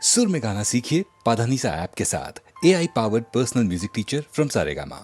सुर में गाना सीखिए पाधानीसा ऐप के साथ। AI powered personal music teacher from Saregama.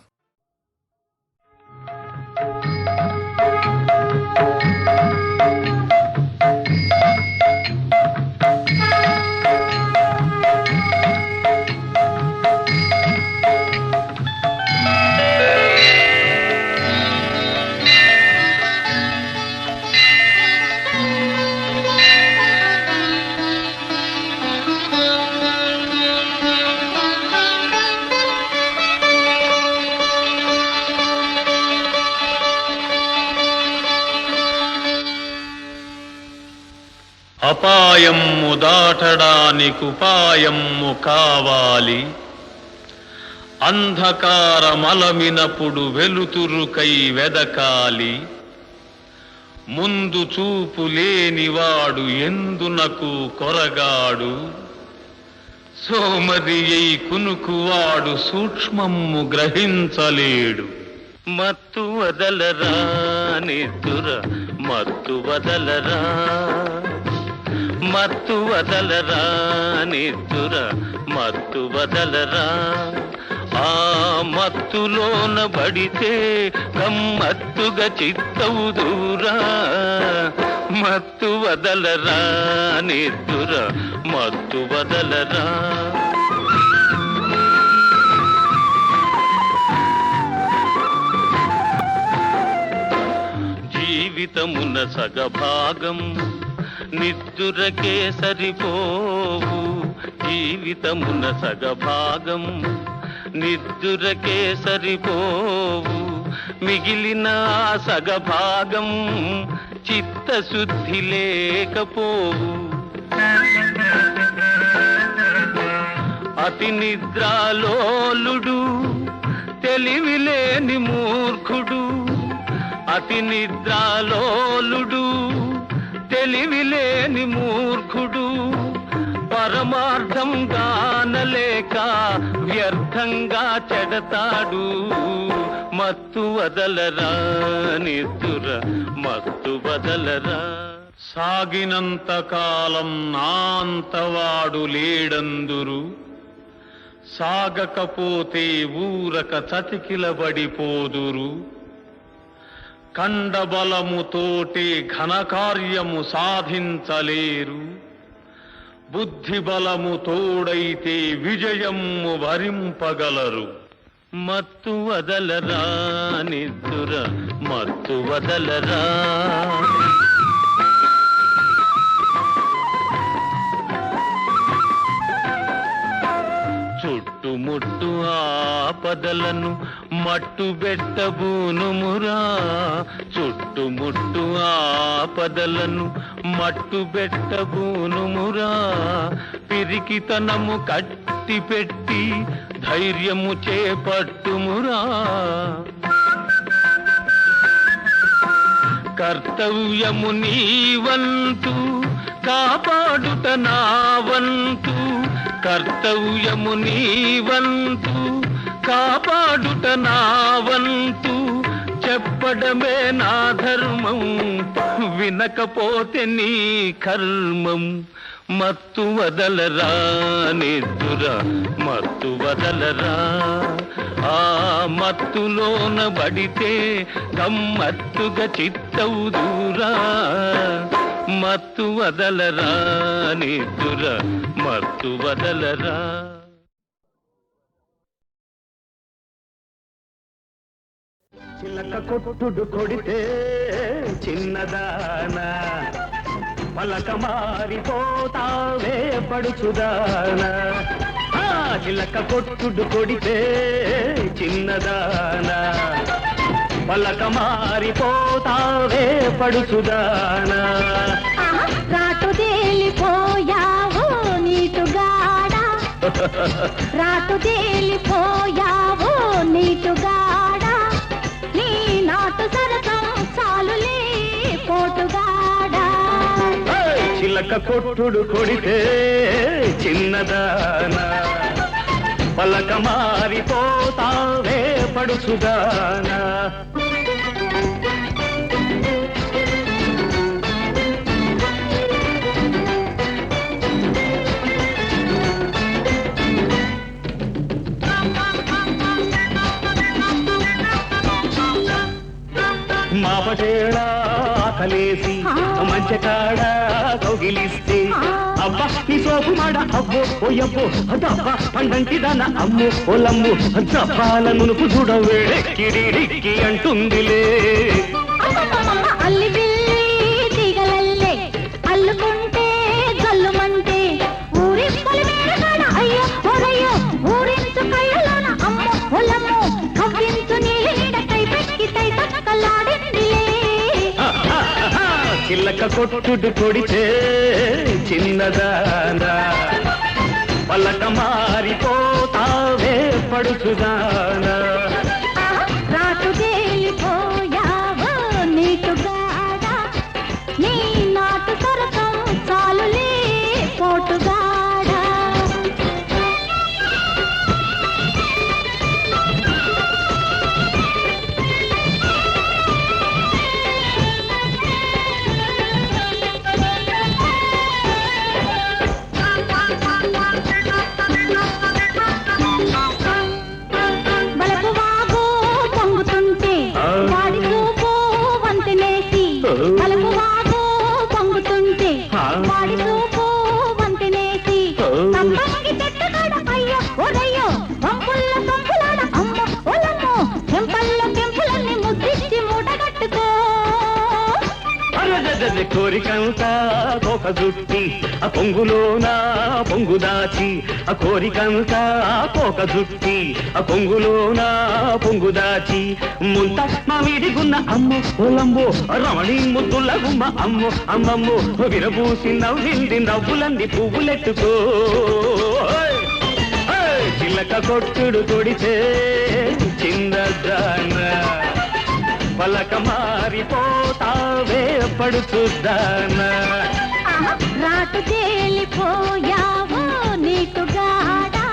అపాయము దాటడానికి ఉపాయము కావాలి. అంధకారమలమినప్పుడు వెలుతురుకై వెదకాలి. ముందు చూపు లేనివాడు ఎందునకు కొరగాడు. సోమరి అయి కునుకువాడు సూక్ష్మము గ్రహించలేడు. మత్తు వదలరా నిద్దుర మత్తు వదలరా, మత్తు వదలరా నిద్దుర మత్తు వదలరా. ఆ మత్తులోన పడితే గమ్మత్తుగా చిత్తవుదురా. మత్తు వదలరా నిద్దుర మత్తు వదలరా. జీవితమున సగభాగం నిద్దురకే సరిపోవు. జీవితమున సగభాగం నిద్దురకే సరిపోవు. మిగిలిన సగభాగం చిత్తశుద్ధి లేకపోవు. అతి నిద్రాలోలుడు తెలివిలేని మూర్ఖుడు. అతి నిద్రాలోలుడు తెలివిలేని మూర్ఖుడు. పరమార్థం గానలేక వ్యర్థంగా చెడతాడు. మత్తు వదలరా నిద్దుర మత్తు వదలరా. సాగినంత కాలం నాంతవాడు లేడందురు. సాగకపోతే ఊరక చతికిలబడిపోదురు. కండబలముతోటి ఘనకార్యము సాధించలేరు. బుద్ధి బలము తోడైతే విజయము వరింపగలరు. మత్తు వదలరా నిద్దుర మత్తు వదలరా. చుట్టుముట్టు ఆపదలను మట్టు బెట్టబూనుమురా. చుట్టుముట్టు ఆపదలను మట్టు బెట్టబూనుమురా. పిరికితనము కట్టి పెట్టి ధైర్యము చేపట్టుమురా. కర్తవ్యము నీవంతు కాపాడుట నా వంతు. కర్తవ్యము నీవంతు కాపాడుట నా వంతు. చెప్పడమే నా ధర్మం వినకపోతే నీ కర్మం. మత్తు వదలరా నిద్దుర మత్తు వదలరా. ఆ మత్తులోన బడితే గమ్మత్తుగా చిత్తవుదురా. మత్తు వదలరా నిద్దుర మత్తు వదలరా. చిలక కొట్టుడు కొడితే చిన్నదానా, పలక మారిపోతావే పడుచుదానా. చిలక కొట్టుడు కొడితే చిన్నదానా, పలక మారిపోతావే పడుచుదానా. రాటు తేలిపోయావో నీటుగాడా, రాటు తేలిపోయావో నీటుగాడా. నీ నాటు సరసం చాలులే పోటుగాడా. చిలక కొట్టుడు కొడితే చిన్నదానా, పలక మారిపోతావే పడుచుదానా. జాలేసి మంచి కాడ కౌగిలిస్తే అబ్బా నీ సోపు మాడ అబ్బో ఓయబ్బో అబ్బా పండంటి దాన అమ్మో ఓలమ్ము జపాల నునుపు చూడవే కిడిడిక్కి అంటుందిలే అల్లి బిల్లి దిగలల్లే అల్లుకుంటే జల్లుమంటే ఊరి పొలిమేరగాడ అయ్యో ఒరయ్యో ఊరించు కళ్ళలోన అమ్మో ఒలమ్మో కవ్వించు నీలి నీడ కై పెక్కి తై తక్కలాడిందిలే చిల్లక కొట్టుడు కొడితే చిన్నదానా పలక మారిపోతావే పడుచుదానా రాటు తేలిపోయావో నీటుగాడా నీ నాటు సరసం చాలులే పోటుగాడా బలపు వాగు పొంగుతుంటే వాడి చూపు వంతెనేసి బలపు వాగు పొంగుతుంటే వాడి చూపు వంతెనేసి సంపంగి చెట్టుగాడ అయ్యో ఒరయ్యో వంపుల్ల సొంపులాడ అమ్మ ఒలమ్మో చెంపల్లో చెంపులన్నీ ముద్దిచ్చి మూటగట్టుకో కోరికంతా కోక జుట్టి ఆ పొంగులోనా పొంగు దాచి ఆ కోరికంతా కోక జుట్టి ఆ పొంగులోనా పొంగు దాచి ముంత మా వీడిగున్న అమ్మో ఓలంబో రమణి ముద్దుల గుమ్మ అమ్మో అమ్మమ్మో విరబూసి నవ్వింది నవ్వులంది పువ్వులెట్టుకో చిల్లక కొట్టుడు కొడితే చిన్నదానా పలక మారిపోతావే పడుచుదానా రాటు తేలిపోయావో నీటుగాడా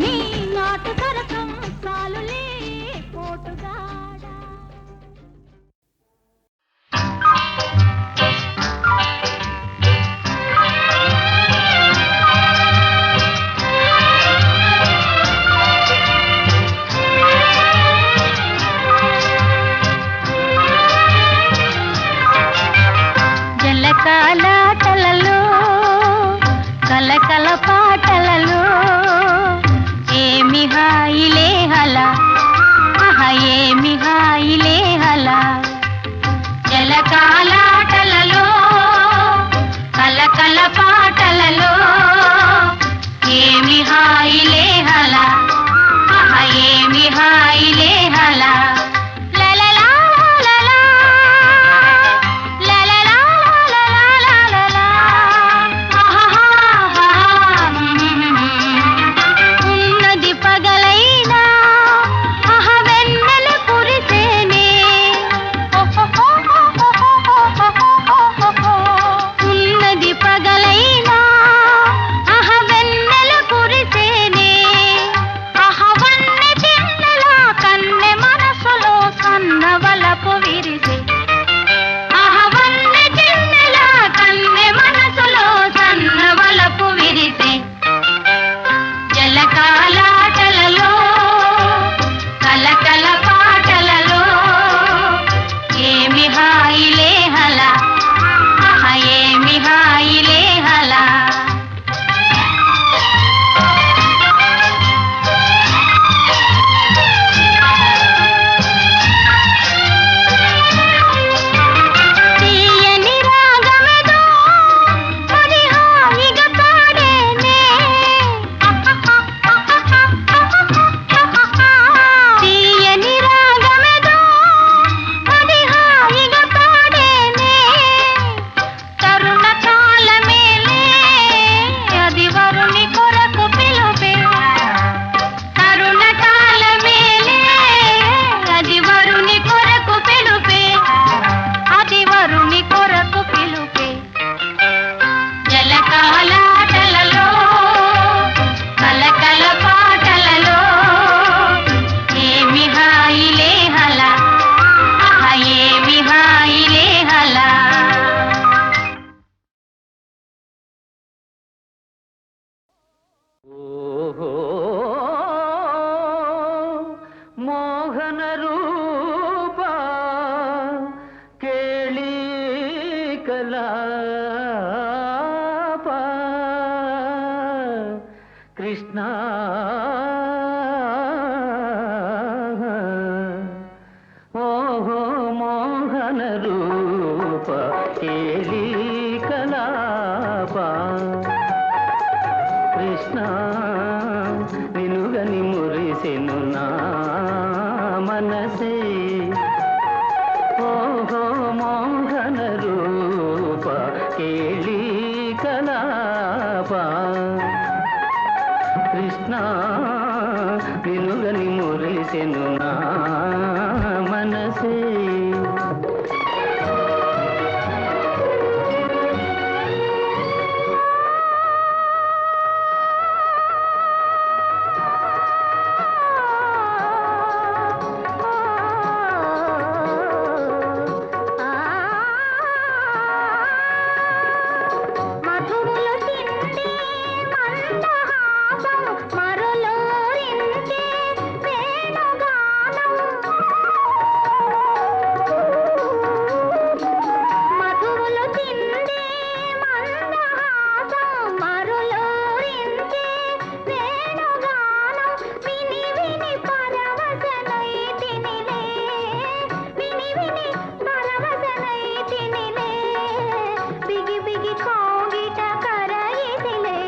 నీ నాటు సరసం చాలులే పోటుగాడా జలకాలాటలలో కలకల పాటలలో ఏమి హాయిలే హలా ఆహా ఏమి హాయిలే హలా జలకాలాటలలో కలకల పాటలలో ఏమి హాయిలే హలా ఆహా ఏమి హాయిలే హలా కృష్ణ ఓహో మోహన రూప కేళీ కలాప కృష్ణ నినుగని మురిసెను నా మనసే ఓహో మోహన రూప కేళీ కలాప కృష్ణ నినుగని మురిసెను నా మనసే మధువులు తిండి మందహాసం మరులూరించే వేణుగానం మధువులు తిండి మందహాసం మరులూరించే వేణుగానం విని విని పరవశనైతినిలే విని విని పరవశనైతినిలే బిగి బిగి కోగిట కరయితిలే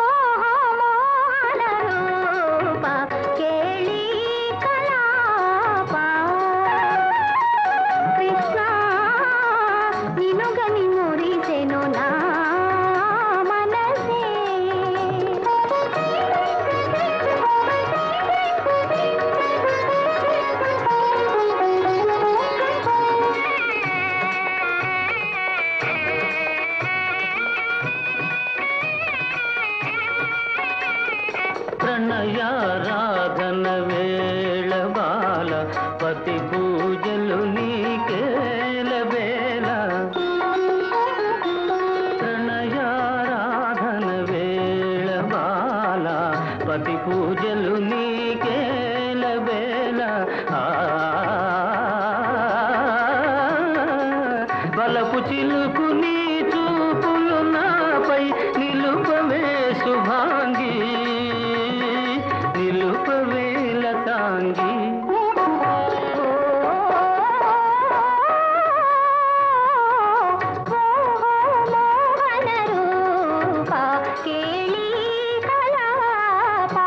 ఓహో మోహన రూప కేళీ కలాప కృష్ణ నినుగని మురిసెను నా మనసే ప్రణయారాధన వేళ బాల పతి పూజలు నీకేల వేళ ప్రణయారాధన వేళ బాల పతి పూజలు నీకేల వేళ బలపు చిలుకు నీ చూపులు నాపై నిలుపవే శుభాంగి నిలుపవే లతాంగి మోహన రూప కేళీ కలాప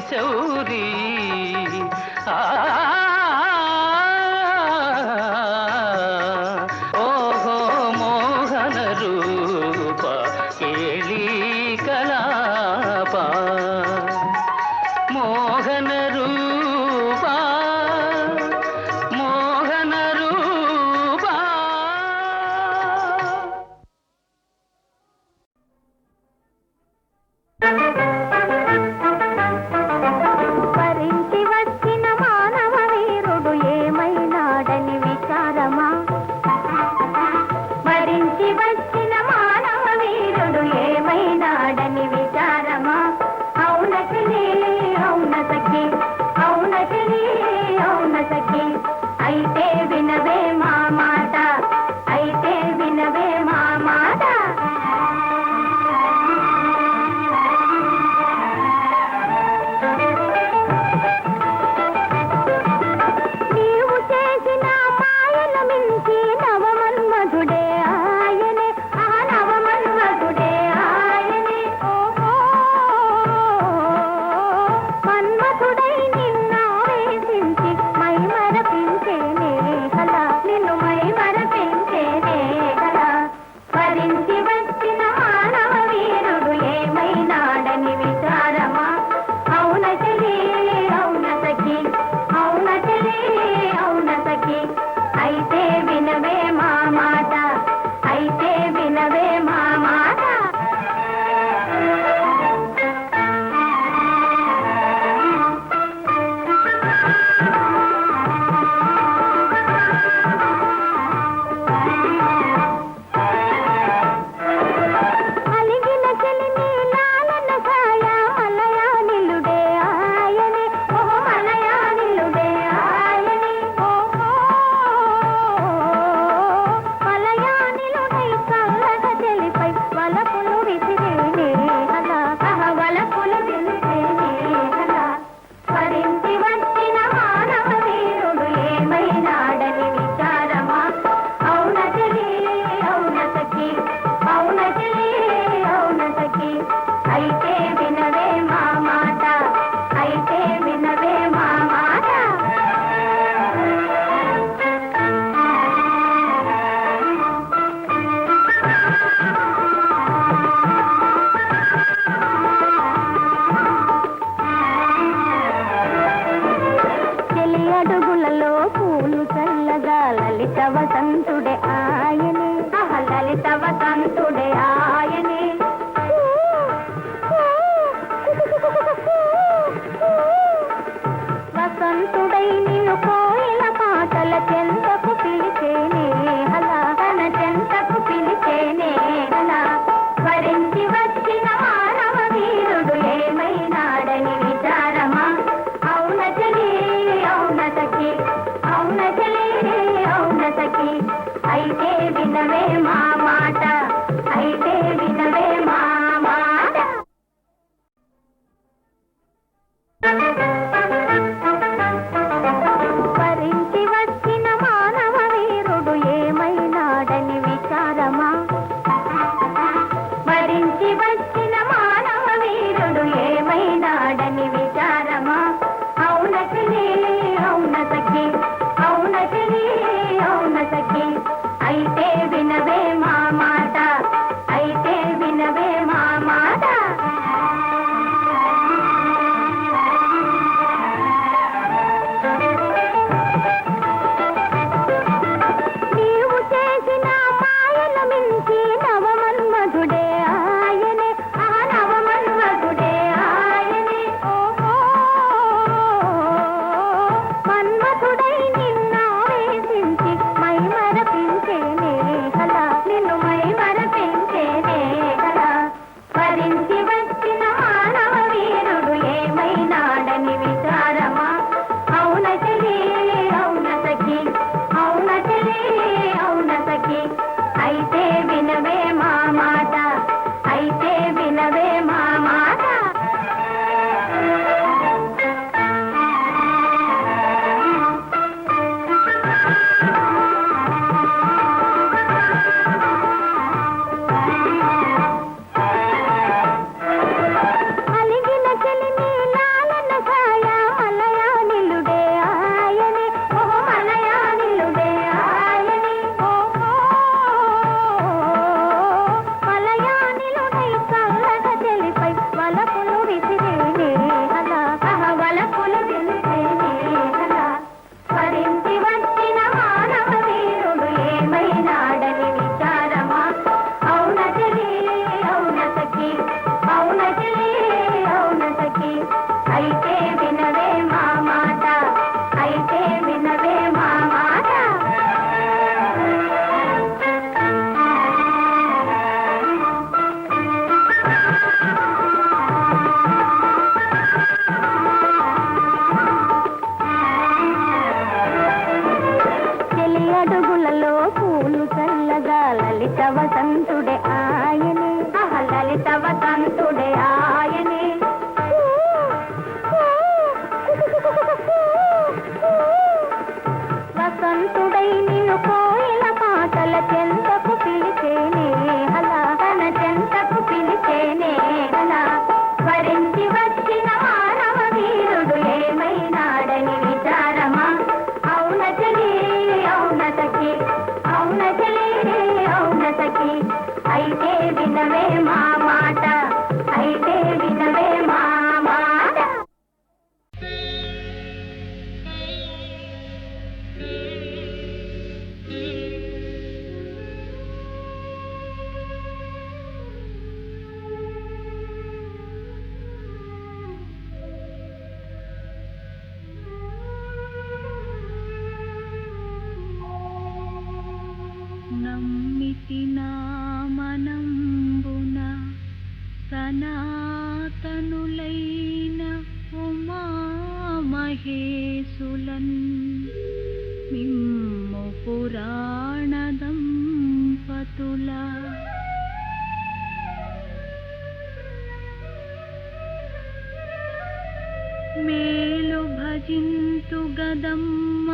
శౌరీ ఆ ఓహో మోహన రూప కేళీ కలాప మోహన రూప మోహన రూప పరి వసంతుడే ఆయనే. వసంతుడై నిన్ను కోయిల పాటల చెంతకు పిలిచేనే హలా, తన చెంతకు పిలిచేనే హలా. వరించి వచ్చిన మానవ వీరుడు ఏమైనాడని విచారమా? అవునచలి అవునతకి, అవునచలి అవునతకి. అయితే వినవే మా మాట, అయితే వినవే మా మాట. నమ్మితి నామనంబున సనాతనులైన ఉమామహేశులన్ మిమ్ము పురాణ దంపతుల మేలు భజింతు గదమ్మ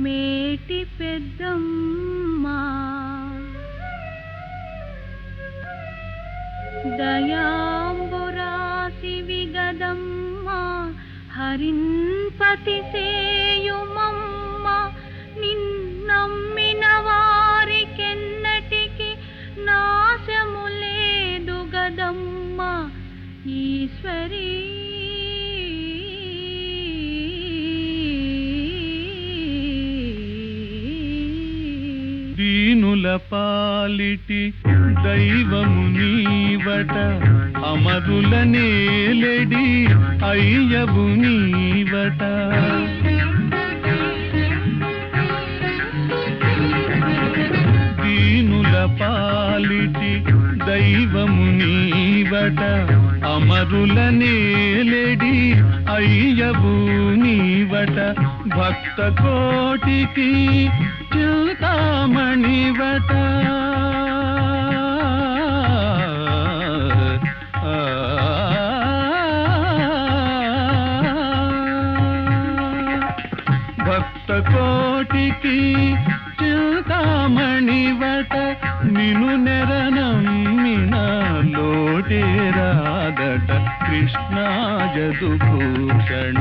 మేటి పెద్దమ్మ. దయాంబురాసి విగదమ్మ హరిన్పతి సేయుమమ్మ. నిన్నమ్మిన వారికెన్నటికి నాశము లేదు గదమ్మ ఈశ్వరీ. దీనుల పాలిటి దైవము నీవట, అమరుల నేలెడి అయ్యవు నీవట. దీనుల పాలిటి దైవము నీవట, అమరుల నేలెడి అయ్యవు నీవట. భక్త కోటికి చింతామణివట. భక్త కోటికి చింతామణివట. నిను నెరనమ్మిన లోటే రాదట కృష్ణా జదుభూషణ.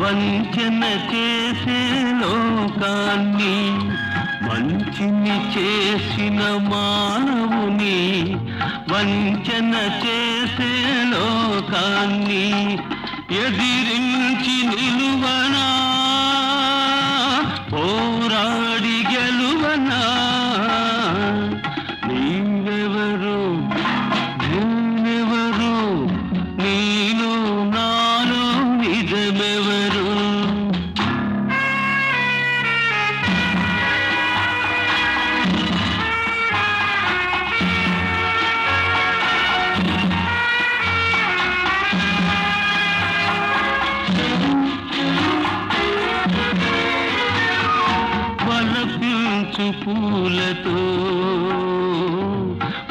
వంచన చేసే లోకాన్ని మంచిని చేసిన మానవుని వంచన చేసే లోకాన్ని ఎదిరించి నిలువనా పోరాడి గెలువనా నీవెవరు నేనెవరు నీలో నాలో నిజమెవరు వలపించు పూలతో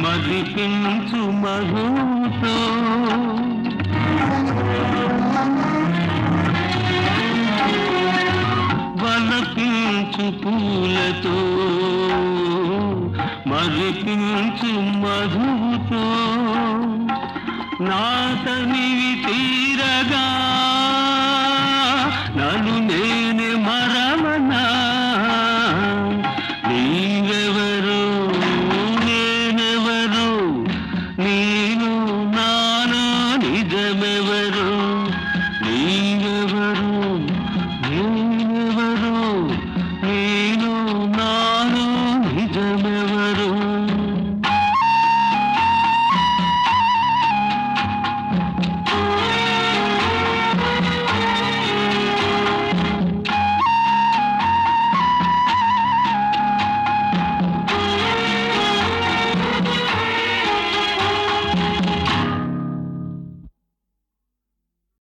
మదిపించు మధుతో వలపించు పూలతో మదిపించు మధుతో నాతనివి తీరగా